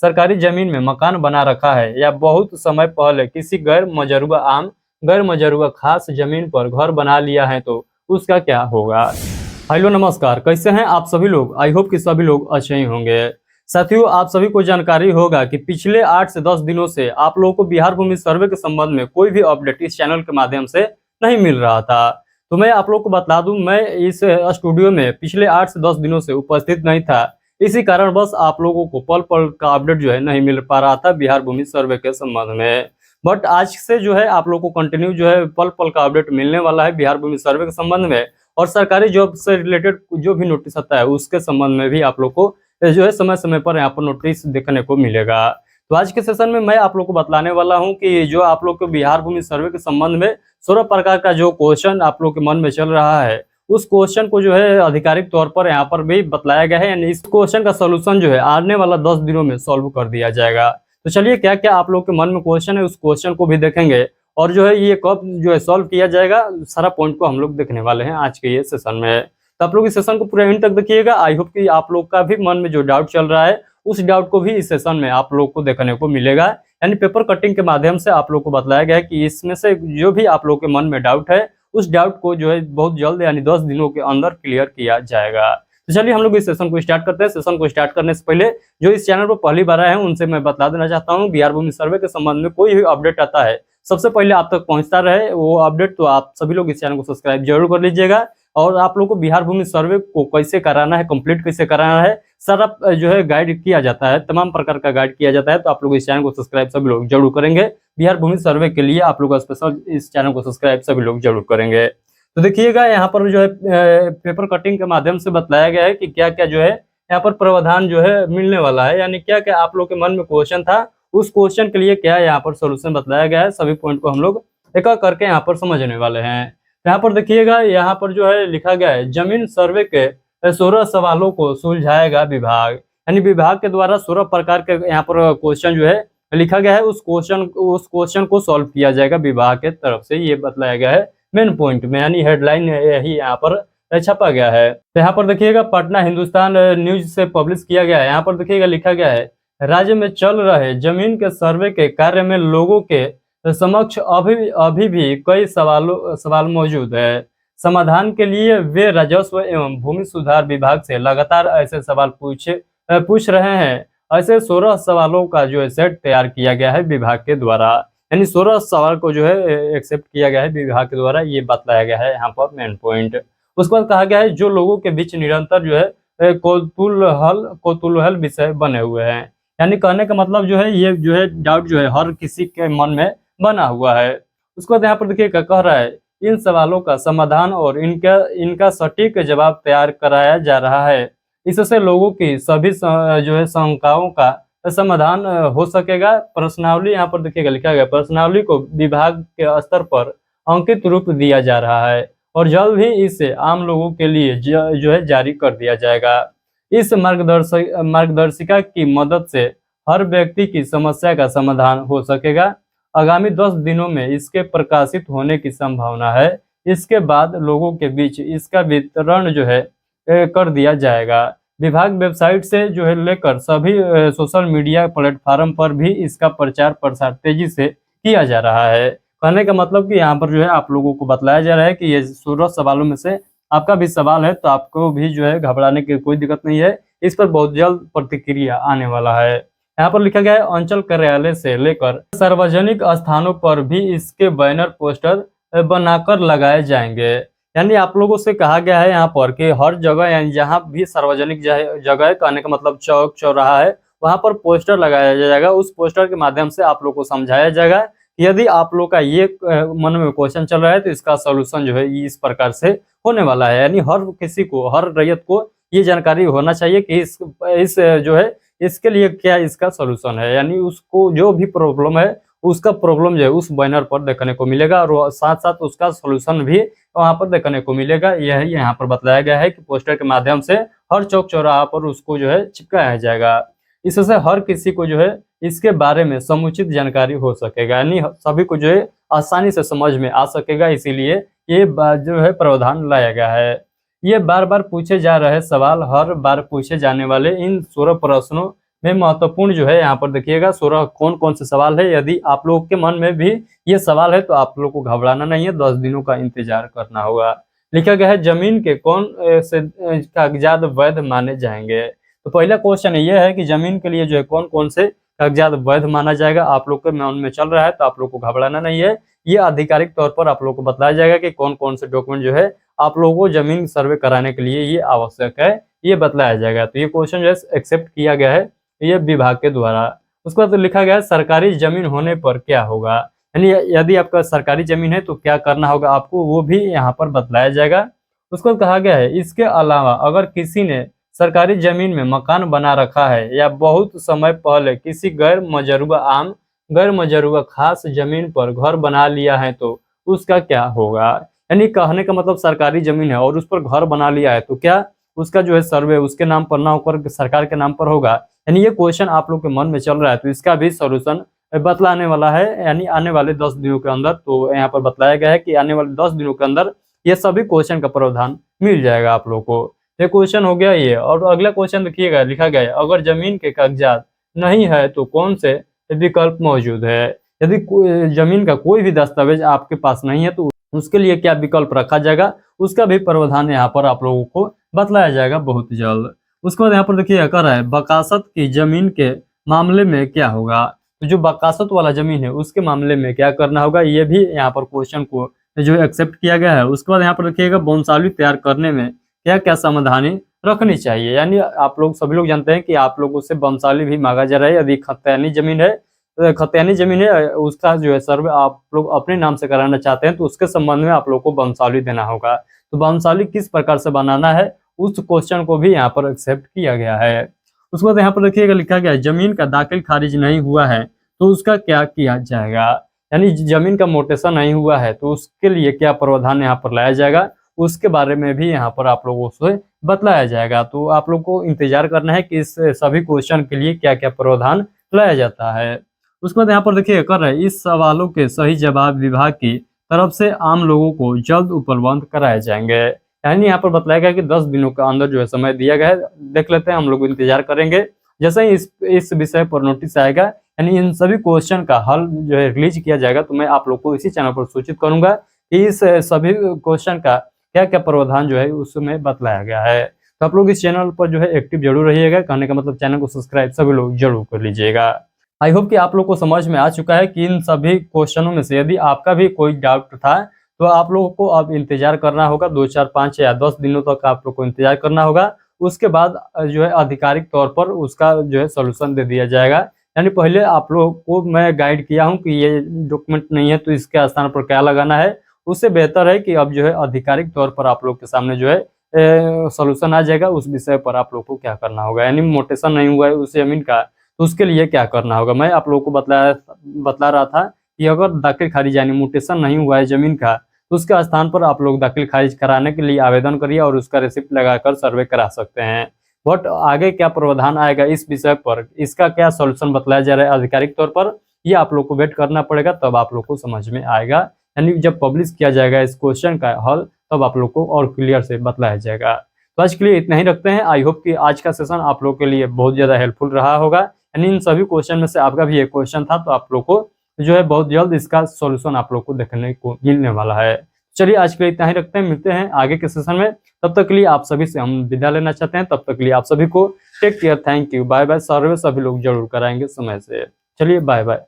सरकारी जमीन में मकान बना रखा है या बहुत समय पहले किसी गैर मजरूबा खास जमीन पर घर बना लिया है तो उसका क्या होगा। हेलो नमस्कार, कैसे हैं आप सभी लोग। आई होप कि सभी लोग अच्छे ही होंगे। साथियों, आप सभी को जानकारी होगा कि पिछले 8 से 10 दिनों से आप लोगों को बिहार भूमि सर्वे के संबंध में कोई भी अपडेट इस चैनल के माध्यम से नहीं मिल रहा था। तो मैं आप लोगों को बता दूं, मैं इस स्टूडियो में पिछले 8 से 10 दिनों से उपस्थित नहीं था। इसी कारण बस आप लोगों को पल पल का अपडेट जो है नहीं मिल पा रहा था बिहार भूमि सर्वे के संबंध में। बट आज से जो है आप लोगों को कंटिन्यू जो है पल पल का अपडेट मिलने वाला है बिहार भूमि सर्वे के संबंध में। और सरकारी जॉब से रिलेटेड जो भी नोटिस आता है उसके संबंध में भी आप लोग को जो है समय समय पर यहाँ पर नोटिस देखने को मिलेगा। तो आज के सेशन में मैं आप लोग को बतलाने वाला हूँ कि जो आप लोग को बिहार भूमि सर्वे के संबंध में 16 प्रकार का जो क्वेश्चन आप लोग के मन में चल रहा है, उस क्वेश्चन को जो है आधिकारिक तौर पर यहाँ पर भी बतलाया गया है। यानी इस क्वेश्चन का सोल्यूशन जो है आने वाला 10 दिनों में सॉल्व कर दिया जाएगा। तो चलिए, क्या क्या आप लोग के मन में क्वेश्चन है उस क्वेश्चन को भी देखेंगे और जो है ये कब जो है सॉल्व किया जाएगा, सारा पॉइंट को हम लोग देखने वाले हैं आज के ये सेशन में। तो आप लोग इस सेशन को पूरा एंड तक देखिएगा। आई होप कि आप लोग का भी मन में जो डाउट चल रहा है उस डाउट को भी इस सेशन में आप लोग को देखने को मिलेगा। यानी पेपर कटिंग के माध्यम से आप लोग को बताया गया है कि इसमें से जो भी आप लोग के मन में डाउट है उस डाउट को जो है बहुत जल्द यानी 10 दिनों के अंदर क्लियर किया जाएगा। तो चलिए हम लोग इस सेशन को स्टार्ट करते हैं। सेशन को स्टार्ट करने से पहले जो इस चैनल पर पहली बार आए हैं उनसे मैं बता देना चाहता हूँ, बिहार भूमि सर्वे के संबंध में कोई भी अपडेट आता है सबसे पहले आप तक पहुंचता रहे वो अपडेट, तो आप सभी लोग इस चैनल को सब्सक्राइब जरूर कर लीजिएगा। और आप लोग को बिहार भूमि सर्वे को कैसे कराना है, कंप्लीट कैसे कराना है, सारा जो है गाइड किया जाता है, तमाम प्रकार का गाइड किया जाता है। तो आप लोग इस चैनल को सब्सक्राइब सभी लोग जरूर करेंगे। बिहार भूमि सर्वे के लिए आप लोग स्पेशल इस चैनल को सब्सक्राइब सभी लोग जरूर करेंगे। तो देखिएगा यहाँ पर जो है पेपर कटिंग के माध्यम से बताया गया है कि क्या क्या जो है यहाँ पर प्रावधान जो है मिलने वाला है। यानी क्या क्या आप लोग के मन में क्वेश्चन था उस क्वेश्चन के लिए क्या यहाँ पर सोल्यूशन बताया गया है, सभी पॉइंट को हम लोग एक एक करके यहाँ पर समझने वाले हैं। यहाँ पर देखिएगा, यहाँ पर जो है लिखा गया है जमीन सर्वे के 16 सवालों को सुलझाएगा विभाग। यानी विभाग के द्वारा 16 प्रकार के यहाँ पर क्वेश्चन जो है लिखा गया है, उस क्वेश्चन को सॉल्व किया जाएगा विभाग के तरफ से, ये बताया गया है मेन पॉइंट में। यानी हेडलाइन यही यहाँ पर छपा गया है। तो यहाँ पर देखिएगा पटना हिंदुस्तान न्यूज से पब्लिश किया गया है। यहाँ पर देखिएगा लिखा गया है राज्य में चल रहे जमीन के सर्वे के कार्य में लोगों के समक्ष अभी भी कई सवाल मौजूद है। समाधान के लिए वे राजस्व एवं भूमि सुधार विभाग से लगातार ऐसे सवाल पूछ रहे हैं। ऐसे 16 सवालों का जो है सेट तैयार किया गया है विभाग के द्वारा। यानी 16 सवाल को जो है एक्सेप्ट किया गया है विभाग के द्वारा, ये बताया गया है यहाँ पर मेन पॉइंट। उसके बाद कहा गया है जो लोगों के बीच निरंतर जो है कौतूहल विषय बने हुए हैं। यानी कहने का मतलब जो है ये जो है डाउट जो है हर किसी के मन में बना हुआ है। उसके बाद यहाँ पर देखिए क्या कह रहा है, इन सवालों का समाधान और इनका सटीक जवाब तैयार कराया जा रहा है। इससे लोगों की सभी जो है शंकाओं का समाधान हो सकेगा। प्रश्नावली यहाँ पर देखिएगा लिखा गया, प्रश्नावली को विभाग के स्तर पर अंकित रूप दिया जा रहा है और जल्द ही इसे आम लोगों के लिए जो है जारी कर दिया जाएगा। इस मार्गदर्शिका की मदद से हर व्यक्ति की समस्या का समाधान हो सकेगा। आगामी 10 दिनों में इसके प्रकाशित होने की संभावना है। इसके बाद लोगों के बीच इसका वितरण जो है कर दिया जाएगा। विभाग वेबसाइट से जो है लेकर सभी सोशल मीडिया प्लेटफॉर्म पर भी इसका प्रचार प्रसार तेजी से किया जा रहा है। कहने का मतलब कि यहाँ पर जो है आप लोगों को बताया जा रहा है कि ये 16 सवालों में से आपका भी सवाल है तो आपको भी जो है घबराने की कोई दिक्कत नहीं है। इस पर बहुत जल्द प्रतिक्रिया आने वाला है। यहाँ पर लिखा गया है अंचल कार्यालय से लेकर सार्वजनिक स्थानों पर भी इसके बैनर पोस्टर बनाकर लगाए जाएंगे। यानी आप लोगों से कहा गया है यहाँ पर कि हर जगह यानी जहाँ भी सार्वजनिक जगह है, कहने का मतलब चौक चौराहा है, वहां पर पोस्टर लगाया जाएगा। उस पोस्टर के माध्यम से आप लोग को समझाया जाएगा कि यदि आप लोग का ये मन में क्वेश्चन चल रहा है तो इसका सोल्यूशन जो है इस प्रकार से होने वाला है। यानी हर किसी को, हर रैयत को ये जानकारी होना चाहिए कि इस जो है इसके लिए क्या इसका सोल्यूशन है। यानी उसको जो भी प्रॉब्लम है उसका प्रॉब्लम जो है उस बैनर पर देखने को मिलेगा और साथ साथ उसका सोल्यूशन भी वहां पर देखने को मिलेगा। यही यहाँ पर बताया गया है कि पोस्टर के माध्यम से हर चौक चौराहा पर उसको जो है चिपकाया जाएगा। इससे हर किसी को जो है इसके बारे में समुचित जानकारी हो सकेगा, यानी सभी को जो है आसानी से समझ में आ सकेगा। इसीलिए ये जो है प्रावधान लाया गया है। ये बार बार पूछे जा रहे सवाल, हर बार पूछे जाने वाले इन 16 प्रश्नों में महत्वपूर्ण जो है यहाँ पर देखिएगा 16 कौन कौन से सवाल है। यदि आप लोगों के मन में भी ये सवाल है तो आप लोग को घबराना नहीं है, 10 दिनों का इंतजार करना होगा। लिखा गया है जमीन के कौन से कागजात वैध माने जाएंगे। तो पहला क्वेश्चन ये है कि जमीन के लिए जो है कौन कौन से कागजात वैध माना जाएगा। आप लोग के मन में चल रहा है तो आप लोग को घबराना नहीं है, ये आधिकारिक तौर पर आप लोग को बताया जाएगा कि कौन कौन से डॉक्यूमेंट जो है आप लोगों को जमीन सर्वे कराने के लिए ये आवश्यक है, ये बतलाया जाएगा। तो ये क्वेश्चन जो है एक्सेप्ट किया गया है ये विभाग के द्वारा। उसके बाद तो लिखा गया है सरकारी जमीन होने पर क्या होगा, यानी यदि आपका सरकारी जमीन है तो क्या करना होगा आपको, वो भी यहाँ पर बतलाया जाएगा। उसके बाद कहा गया है इसके अलावा अगर किसी ने सरकारी जमीन में मकान बना रखा है या बहुत समय पहले किसी गैर मजरूबा खास जमीन पर घर बना लिया है तो उसका क्या होगा। यानी कहने का मतलब सरकारी जमीन है और उस पर घर बना लिया है तो क्या उसका जो है सर्वे उसके नाम पर ना होकर सरकार के नाम पर होगा। यानी ये क्वेश्चन आप लोग के मन में चल रहा है तो इसका भी सॉल्यूशन बतलाने वाला है, यानी आने वाले 10 दिनों के अंदर। तो यहाँ पर बताया गया है कि आने वाले 10 दिनों के अंदर ये सभी क्वेश्चन का प्रावधान मिल जाएगा आप लोग को। ये क्वेश्चन हो गया ये। और अगला क्वेश्चन देखिएगा, लिखा गया है अगर जमीन के कागजात नहीं है तो कौन से विकल्प मौजूद है। यदि जमीन का कोई भी दस्तावेज आपके पास नहीं है तो उसके लिए क्या विकल्प रखा जाएगा, उसका भी प्रावधान यहाँ पर आप लोगों को बतलाया जाएगा बहुत जल्द। उसके बाद यहाँ पर देखिए कर रहा है बकासत की जमीन के मामले में क्या होगा। तो जो बकासत वाला जमीन है उसके मामले में क्या करना होगा, ये भी यहाँ पर क्वेश्चन को जो एक्सेप्ट किया गया है। उसके बाद यहाँ पर देखिएगा वंशावली तैयार करने में क्या क्या सावधानी रखनी चाहिए। यानी आप लोग सभी लोग जानते हैं कि आप लोगों से वंशावली भी मांगा जा रहा है। यदि खतियानी जमीन है उसका जो है सर्वे आप लोग अपने नाम से कराना चाहते हैं तो उसके संबंध में आप लोग को वंशावली देना होगा। तो वंशावली किस प्रकार से बनाना है उस क्वेश्चन को भी यहाँ पर एक्सेप्ट किया गया है। उसके बाद यहाँ पर देखिएगा लिखा गया है जमीन का दाखिल खारिज नहीं हुआ है तो उसका क्या किया जाएगा। यानी जमीन का मोटेशन नहीं हुआ है तो उसके लिए क्या प्रावधान यहाँ पर लाया जाएगा, उसके बारे में भी यहाँ पर आप लोगों से बतलाया जाएगा। तो आप लोग को इंतजार करना है कि इस सभी क्वेश्चन के लिए क्या क्या प्रावधान लाया जाता है। उसके बाद यहाँ पर देखिए कर रहे हैं इस सवालों के सही जवाब विभाग की तरफ से आम लोगों को जल्द उपलब्ध कराए जाएंगे। यानी यहाँ पर बताया गया कि 10 दिनों के अंदर जो है समय दिया गया है। देख लेते हैं, हम लोग इंतजार करेंगे जैसे ही इस विषय पर नोटिस आएगा, यानी इन सभी क्वेश्चन का हल जो है रिलीज किया जाएगा तो मैं आप लोग को इसी चैनल पर सूचित करूंगा कि इस सभी क्वेश्चन का क्या क्या प्रावधान जो है उसमें बतलाया गया है। तो आप लोग इस चैनल पर जो है एक्टिव जरूर रहिएगा, कहने का मतलब चैनल को सब्सक्राइब सभी लोग जरूर कर लीजिएगा। आई होप कि आप लोग को समझ में आ चुका है कि इन सभी क्वेश्चनों में से यदि आपका भी कोई डाउट था तो आप लोगों को अब इंतजार करना होगा 2, 4, 5 या 10 दिनों तक आप लोग को इंतजार करना होगा। उसके बाद जो है आधिकारिक तौर पर उसका जो है सोल्यूशन दे दिया जाएगा। यानी पहले आप लोगों को मैं गाइड किया हूँ कि ये डॉक्यूमेंट नहीं है तो इसके स्थान पर क्या लगाना है, उससे बेहतर है कि अब जो है आधिकारिक तौर पर आप लोग के सामने जो है सोल्यूशन आ जाएगा उस विषय पर आप लोग को क्या करना होगा। यानी मोटेशन नहीं हुआ है उस जमीन का तो उसके लिए क्या करना होगा। मैं आप लोगों को बतला रहा था कि अगर दाखिल खारिज यानी म्यूटेशन नहीं हुआ है जमीन का तो उसके स्थान पर आप लोग दाखिल खारिज कराने के लिए आवेदन करिए और उसका रिसिप्ट लगाकर सर्वे करा सकते हैं। बट आगे क्या प्रावधान आएगा इस विषय पर, इसका क्या सॉल्यूशन बतलाया जा रहा है आधिकारिक तौर पर, ये आप लोग को वेट करना पड़ेगा तब आप लोग को समझ में आएगा। यानी जब पब्लिश किया जाएगा इस क्वेश्चन का हल तब आप लोग को और क्लियर से बतलाया जाएगा। तो आज के लिए इतना ही रखते हैं। आई होप कि आज का सेशन आप लोग के लिए बहुत ज़्यादा हेल्पफुल रहा होगा। यानी इन सभी क्वेश्चन में से आपका भी एक क्वेश्चन था तो आप लोग को जो है बहुत जल्द इसका सॉल्यूशन आप लोग को देखने को मिलने वाला है। चलिए आज के लिए इतना ही रखते हैं, मिलते हैं आगे के सेशन में। तब तक के लिए आप सभी से हम विदा लेना चाहते हैं। तब तक के लिए आप सभी को take care, thank you, bye bye. सर्वे सभी लोग जरूर कराएंगे समय से। चलिए बाय बाय।